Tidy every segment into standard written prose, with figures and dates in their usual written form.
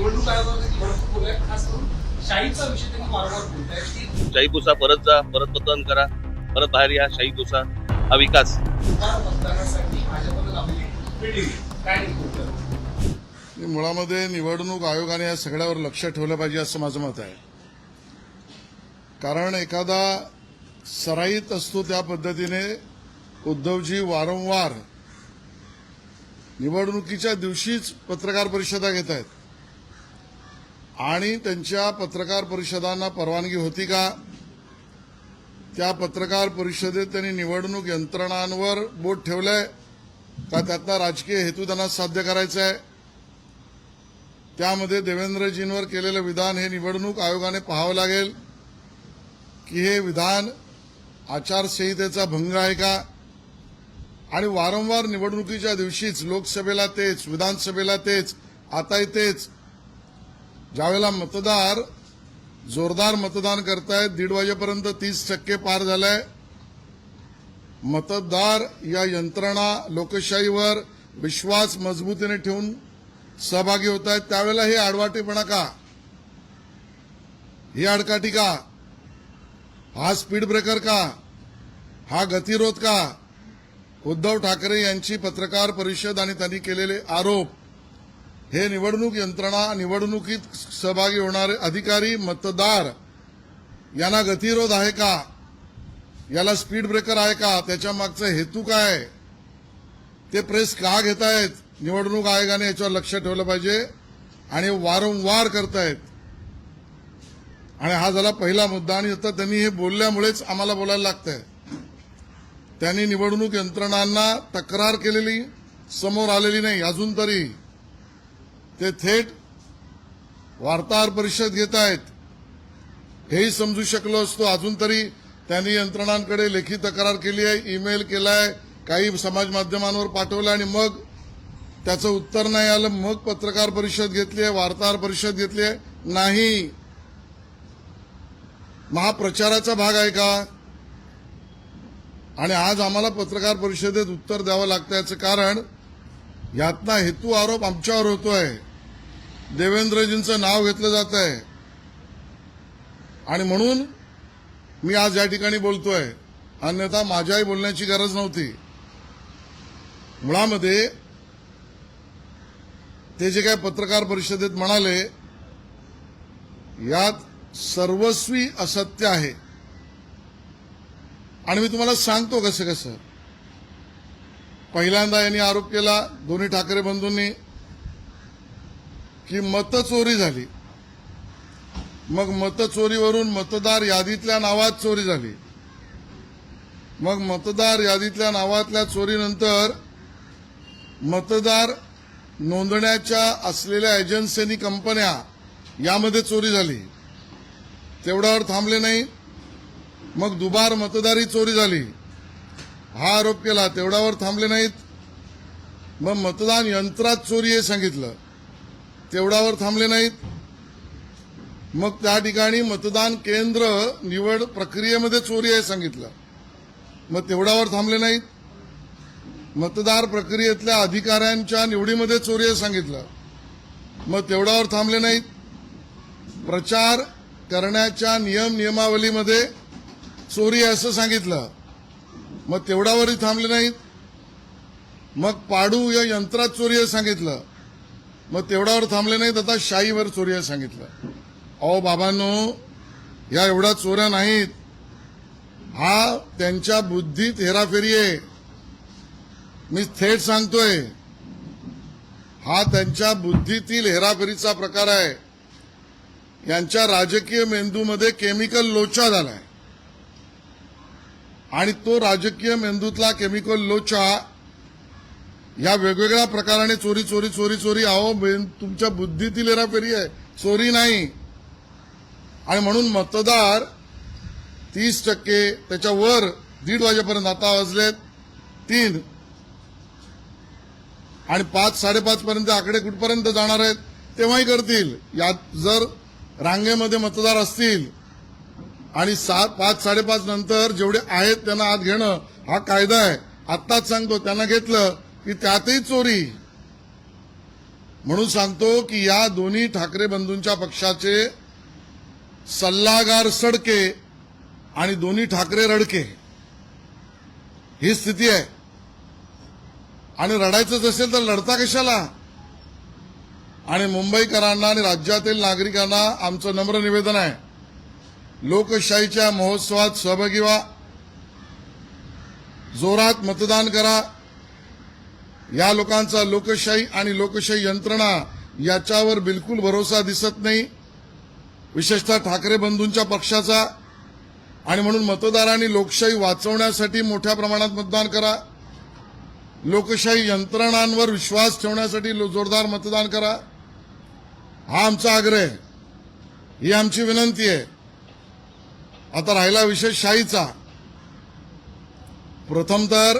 निवडणूक आयोगाने भरपूर बोललाय, खास करून शाहीचा विषय त्यांनी वारंवार बोलताय की शाही पुसा, परत जा, परत मतदान करा, परत बाहेर या, शाही पुसा, हा विकास. दुबार मतदानासाठी भाजपनं लावलेली पिढी काय नेमकं? मुळामध्ये निवडणूक आयोगाने या सगळ्यावर लक्ष ठेवलं पाहिजे असं माझं मत आहे. कारण एखादा सराईत असतो त्या पद्धतीने उद्धवजी वारंवार निवडणुकीच्या दिवशीच पत्रकार परिषदा घेत आहेत आणि त्यांच्या पत्रकार परिषदांना परवानगी होती का? त्या पत्रकार परिषदेत त्यांनी निवडणूक यंत्रणांवर बोट ठेवलंय का? त्यातला राजकीय हेतू त्यांना साध्य करायचा आहे. त्यामध्ये देवेंद्रजींवर केलेलं विधान हे निवडणूक आयोगाने पाहावं लागेल की हे विधान आचारसंहितेचा भंग आहे का? आणि वारंवार निवडणुकीच्या दिवशीच लोकसभेला तेच, विधानसभेला तेच, आताही तेच. ज्यावेळेला मतदार जोरदार मतदान करतायत, 1:30 वाजेपर्यंत 30% पार झालंय. मतदार या यंत्रणा लोकशाहीवर विश्वास मजबूतीने ठेवून सहभागी होत आहेत, त्यावेळेला हे आडवाटेपणा का? ही आडकाठी का? हा स्पीड ब्रेकर का? हा गतिरोध का? उद्धव ठाकरे यांची पत्रकार परिषद आणि त्यांनी केलेले आरोप हे निवडणूक यंत्रणा, निवडणुकीत सहभागी होणारे अधिकारी, मतदार यांना गतिरोध आहे का? याला स्पीड ब्रेकर आहे का? त्याच्या मागचा हेतू काय? ते प्रेस का घेतायत? निवडणूक आयोगाने याच्यावर लक्ष ठेवलं पाहिजे आणि वारंवार करतायत. आणि हा झाला पहिला मुद्दा. आणि आता त्यांनी हे बोलल्यामुळेच आम्हाला बोलायला लागतंय. त्यांनी निवडणूक यंत्रणांना तक्रार केलेली समोर आलेली नाही अजून तरी. ते थेट वार्ताहर परिषद घेत आहेत हेही समजू शकलो असतो. अजून तरी त्यांनी यंत्रणांकडे लेखी तक्रार केली आहे, ईमेल केलाय, काही समाज माध्यमांवर पाठवलं आणि मग त्याचं उत्तर नाही आलं, मग पत्रकार परिषद घेतली आहे, वार्ताहर परिषद घेतली आहे. नाही, महाप्रचाराचा भाग आहे का? आणि आज आम्हाला पत्रकार परिषदेत उत्तर द्यावं लागतं. याचं कारण यातला हेतू आरोप आमच्यावर होतोय. देवेंद्रजींचं नाव घेतलं जात आहे आणि म्हणून मी आज या ठिकाणी बोलतोय. अन्यथा माझ्याही बोलण्याची गरज नव्हती. मुळामध्ये ते जे काय पत्रकार परिषदेत म्हणाले यात सर्वस्वी असत्य आहे. आणि मी तुम्हाला सांगतो कसं कसं. पहिल्यांदा यांनी आरोप केला दोन्ही ठाकरे बंधूंनी की मतचोरी झाली. मग मतचोरीवरून मतदार यादीतल्या नावात चोरी झाली. मग मतदार यादीतल्या नावातल्या चोरीनंतर मतदार नोंदण्याच्या असलेल्या एजन्सीनी, कंपन्या यामध्ये चोरी झाली. तेवढ्यावर थांबले नाही. मग दुबार मतदारी चोरी झाली, हा आरोप केला. तेवढ्यावर थांबले नाहीत. मग मतदान यंत्रात चोरी हे सांगितलं. तेवढ्यावर थांबले नाहीत. मग त्या ठिकाणी मतदान केंद्र निवड प्रक्रियेमध्ये चोरी आहे सांगितलं. मग तेवढ्यावर थांबले नाहीत. मतदार प्रक्रियेतल्या अधिकाऱ्यांच्या निवडीमध्ये चोरी आहे सांगितलं. मग तेवढ्यावर थांबले नाहीत. प्रचार करण्याच्या नियमावलीमध्ये चोरी आहे असं सांगितलं. मग तेवढ्यावरही थांबले नाहीत. मग पाडू या यंत्रात चोरी आहे सांगितलं. मग तेवढ्यावर थांबले नाहीत. आता शाईवर चोरी आहे सांगितलं. अहो बाबांनो, या एवढ्या चोऱ्या नाहीत. हा त्यांच्या बुद्धीत हेराफेरी आहे. मी थेट सांगतोय, हा त्यांच्या बुद्धीतील हेराफेरीचा प्रकार आहे. यांच्या राजकीय मेंदूमध्ये केमिकल लोचा झालाय आणि तो राजकीय मेंदूतला केमिकल लोचा या वेगवेगळ्या प्रकाराने चोरी चोरी चोरी चोरी. अहो तुमच्या बुद्धीतील हेराफेरी आहे, चोरी नाही. आणि म्हणून मतदार 30% त्याच्यावर 1:30 वाजेपर्यंत, आता वाजलेत 3 आणि 5-5:30 पर्यंत आकडे कुठपर्यंत जाणार आहेत तेव्हाही करतील. यात जर रांगेमध्ये मतदार असतील आणि 5-5:30 नंतर जेवढे आहेत त्यांना आत घेणं हा कायदा आहे. आत्ताच सांगतो, त्यांना घेतलं की त्यातही चोरी. म्हणून सांगतो की या दोन्ही ठाकरे बंधूंच्या पक्षाचे सल्लागार सडके आणि दोन्ही ठाकरे रडके, ही स्थिती आहे. आणि रडायचंच असेल तर लढता कशाला? आणि मुंबईकरांना आणि राज्यातील नागरिकांना आमचं नम्र निवेदन आहे, लोकशाहीच्या महोत्सवात सहभागी व्हा, जोरात मतदान करा. या लोकांचा लोकशाही आणि लोकशाही यंत्रणा याच्यावर बिलकुल भरोसा दिसत नाही, विशेषतः ठाकरे बंधूंच्या पक्षाचा. आणि म्हणून मतदारांनी लोकशाही वाचवण्यासाठी मोठ्या प्रमाणात मतदान करा, लोकशाही यंत्रणांवर विश्वास ठेवण्यासाठी जोरदार मतदान करा. हा आमचा आग्रह आहे, ही आमची विनंती आहे. आता राहिला विषय शाहीचा. प्रथम तर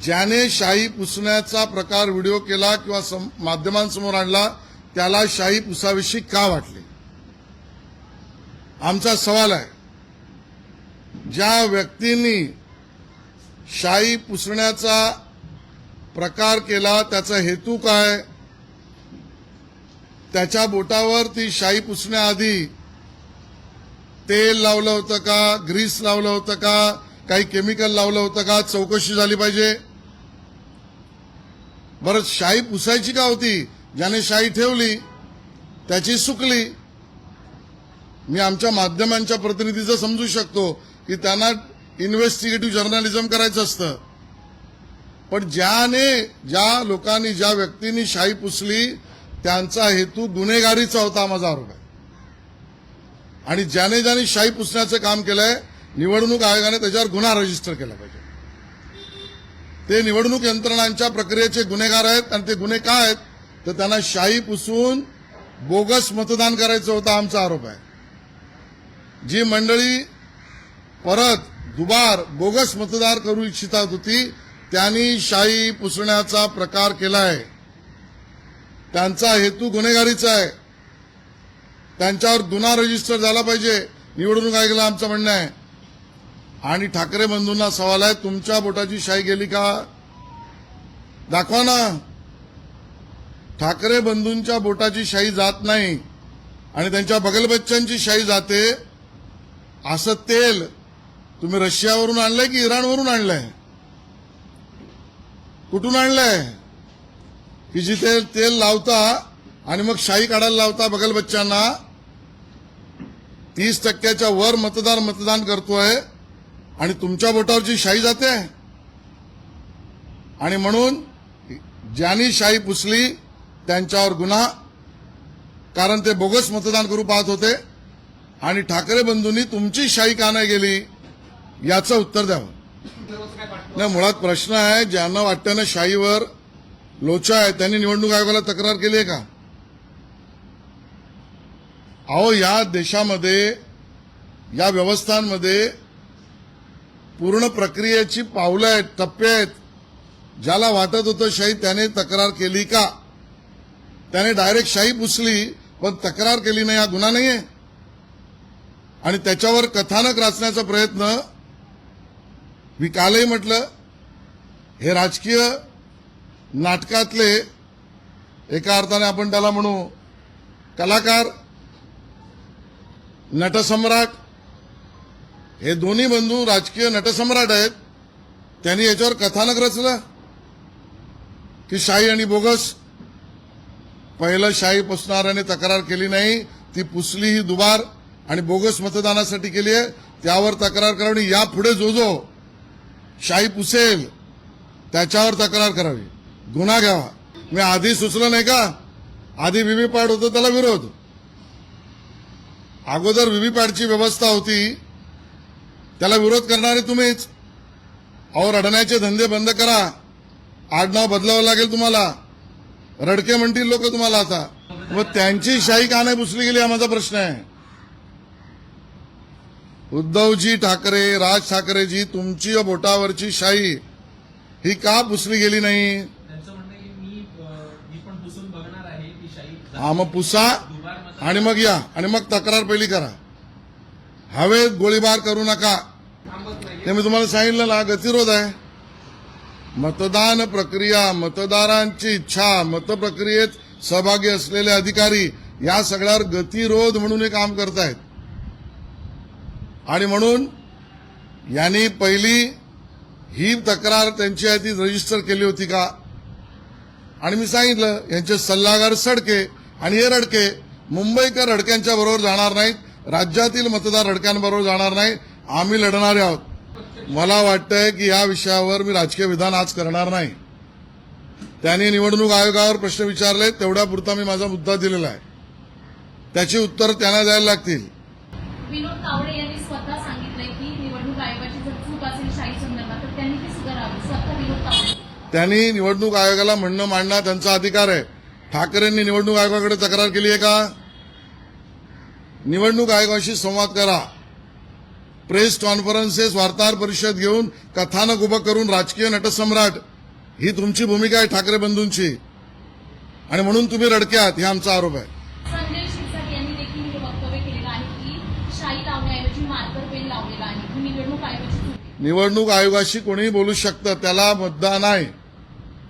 ज्याने शाही पुसण्याचा प्रकार व्हिडिओ केला किंवा माध्यमांसमोर आणला त्याला शाही पुसाविषयी का वाटली, आमचा सवाल आहे. ज्या व्यक्तींनी शाही पुसण्याचा प्रकार केला त्याचा हेतू काय, त्याच्या बोटावर ती शाही पुसण्याआधी तेल लावलं होतं का, ग्रीस लावलं होतं का, काही केमिकल लावलं होतं का, चौकशी झाली पाहिजे. बरं, शाही पुसायची का होती? ज्याने शाही ठेवली त्याची सुकली. मी आमच्या माध्यमांच्या प्रतिनिधीचं समजू शकतो की त्यांना इन्व्हेस्टिगेटिव्ह जर्नलिझम करायचं असतं, पण ज्या लोकांनी ज्या व्यक्तींनी शाही पुसली त्यांचा हेतू गुन्हेगारीचा होता, माझा आरोप आहे. आणि ज्याने शाही पुसण्याचं काम केलंय निवडणूक आयोगाने त्याच्यावर गुन्हा रजिस्टर केला पाहिजे. ते निवडणूक यंत्रणांच्या प्रक्रियेचे गुन्हेगार आहेत. आणि ते गुन्हे काय आहेत तर त्यांना शाही पुसून बोगस मतदान करायचं होतं, आमचा आरोप आहे. जी मंडळी परत दुबार बोगस मतदार करू इच्छितात होती त्यांनी शाही पुसण्याचा प्रकार केलाय, त्यांचा हेतू गुन्हेगारीचा आहे, त्यांच्यावर गुन्हा रजिस्टर झाला पाहिजे, निवडणूक आयोगाला आमचं म्हणणं आहे. आणि ठाकरे बंधूंना सवाल आहे, तुमच्या बोटाची शाही गेली का? दाखवा ना. ठाकरे बंधूंच्या बोटाची शाही जात नाही आणि त्यांच्या बगलबच्च्यांची शाही जाते. असं तेल तुम्ही रशियावरून आणलंय की इराणवरून आणलंय? कुठून आणलंय की जिथे तेल लावता आणि मग शाही काढायला लावता बगलबच्च्यांना? 30% वर मतदार मतदान करतोय आणि तुमच्या बोटावरची शाही जाते. आणि म्हणून ज्यांनी शाही पुसली त्यांच्यावर गुन्हा, कारण ते बोगस मतदान करू पाहत होते. आणि ठाकरे बंधूंनी तुमची शाही का नाही गेली याचं उत्तर द्यावं. नाही, मुळात प्रश्न आहे, ज्यांना वाटतं ना शाहीवर लोचा आहे त्यांनी निवडणूक आयोगाला तक्रार केली आहे का? अहो, या देशामध्ये या व्यवस्थांमध्ये पूर्ण प्रक्रियेची पावलं आहेत, टप्पे आहेत. ज्याला वाटत होतं शाही त्याने तक्रार केली का? त्याने डायरेक्ट शाही पुसली पण तक्रार केली नाही, हा गुन्हा नाहीये? आणि त्याच्यावर कथानक रचण्याचा प्रयत्न, मी कालही म्हटलं, हे राजकीय नाटकातले एका अर्थाने आपण त्याला म्हणू कलाकार, नटसम्राट, हे दोन्ही बंधू राजकीय नटसम्राट आहेत. त्यांनी याच्यावर कथानक रचलं की शाही आणि बोगस. पहिलं शाही पुसणाऱ्याने तक्रार केली नाही, ती पुसली ही दुबार आणि बोगस मतदानासाठी केली आहे, त्यावर तक्रार करावी. यापुढे जो शाही पुसेल त्याच्यावर तक्रार करावी, गुन्हा घ्यावा. मी आधी सुचलं नाही का? आधी व्हीव्हीपॅट होतं त्याला विरोध, अगोदर व्हीव्हीपॅटची व्यवस्था होती त्याला विरोध करणारे तुम्हीच. अहो, रडण्याचे धंदे बंद करा, आडनाव बदलावं लागेल तुम्हाला. रडके म्हणतील लोक तुम्हाला आता. व त्यांची शाही का नाही पुसली गेली हा माझा प्रश्न आहे. उद्धवजी ठाकरे, राज ठाकरेजी, तुमची बोटावरची शाही ही का पुसली गेली नाही? त्यांचं म्हणणं आहे की मी पण पुसून बघणार आहे ती शाही. हा, मग पुसा आणि मग या आणि मग तक्रार पहिली करा. हवेत गोळीबार करू नका. थांबत नाही. ते मी तुम्हाला सांगितलं ना, गतिरोध आहे. मतदान प्रक्रिया, मतदारांची इच्छा, मतप्रक्रियेत सहभागी असलेले अधिकारी या सगळ्यावर गतिरोध म्हणून हे काम करतायत. आणि म्हणून यांनी पहिली ही तक्रार त्यांची आहे ती रजिस्टर केली होती का? आणि मी सांगितलं यांचे सल्लागार सडके आणि हे रडके मुंबईकर रडक्यांच्या बरोबर जाणार नाहीत, राज्यातील मतदार रडक्यांबरोबर जाणार नाही. आम्ही लढणारे आहोत. मला वाटतंय की या विषयावर मी राजकीय विधान आज करणार नाही. त्यांनी निवडणूक आयोगावर प्रश्न विचारले, तेवढ्यापुरता मी माझा मुद्दा दिलेला आहे. त्याची उत्तर त्यांना द्यायला लागतील. विनोद तावडे यांनी स्वतः सांगितलंय की निवडणूक आयोगाची जर चूक असेल शाही संदर्भात तर त्यांनी ती सुधारावी. स्वतः विनोद तावडे त्यांनी निवडणूक आयोगाला म्हणणं मांडणं त्यांचा अधिकार आहे. ठाकरेंनी निवडणूक आयोगाकडे तक्रार केली आहे का? निवडणूक आयोगाशी संवाद करा. प्रेस कॉन्फरन्सेस, वार्ताहर परिषद घेऊन कथानक उभं करून राजकीय नटसम्राट ही तुमची भूमिका आहे ठाकरे बंधूंची. आणि म्हणून तुम्ही रडक्यात, हे आमचा आरोप आहे. संजय शिरसाट यांनी देखील हे वक्तव्य केलेलं आहे की शाही लावण्याऐवजी मार्कर पेन लावलेला आहे. ही निवडणूक आयोगाची चूक आहे. निवडणूक आयोगाशी कोणीही बोलू शकतं, त्याला मुद्दा नाही.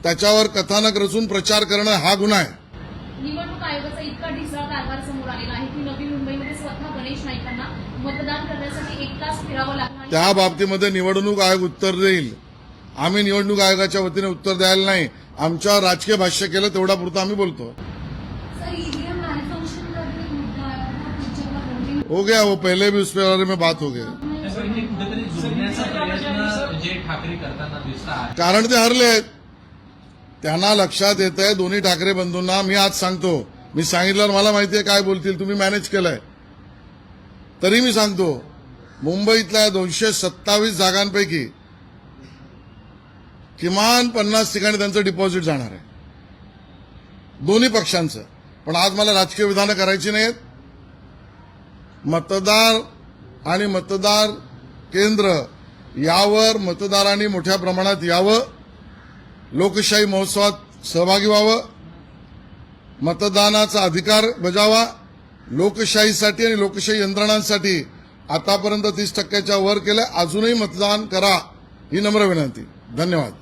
त्याच्यावर कथानक रचून प्रचार करणं हा गुन्हा आहे. निवडणूक आयोगाचा इतका ढिसाळ कारभार समोर आलेला आहे की नवी मुंबईमध्ये स्वतः गणेश नाईकांना मतदान करण्यासाठी 1 तास फिरावं लागलं. त्या बाबतीमध्ये निवडणूक आयोग उत्तर देईल. आम्ही निवडणूक आयोगाच्या वतीने उत्तर द्यायला नाही. आमच्यावर राजकीय भाष्य केलं तेवढा पुरतं आम्ही बोलतो. हो गया, वो पहले भी उस बारे में बात हो गई. त्यामुळे हे कुठेतरी जोडण्याचा प्रयत्न जे ठाकरे करताना दिसतात. कारण ते हरलेत. त्यांना लक्षात येत आहे दोन्ही ठाकरे बंधूंना. मी आज सांगतो, मी सांगितल्यावर मला माहिती आहे काय बोलतील, तुम्ही मॅनेज केलंय. तरी मी सांगतो, मुंबईतल्या 227 जागांपैकी किमान 50 ठिकाणी त्यांचं डिपॉझिट जाणार आहे, दोन्ही पक्षांचं. पण आज मला राजकीय विधानं करायची नाहीत. मतदार आणि मतदार केंद्र यावर मतदारांनी मोठ्या प्रमाणात यावं, लोकशाही महोत्सवात सहभागी व्हावं, मतदानाचा अधिकार बजावा. लोकशाहीसाठी आणि लोकशाही यंत्रणांसाठी आतापर्यंत 30% वर केलं. अजूनही मतदान करा ही नम्र विनंती. धन्यवाद.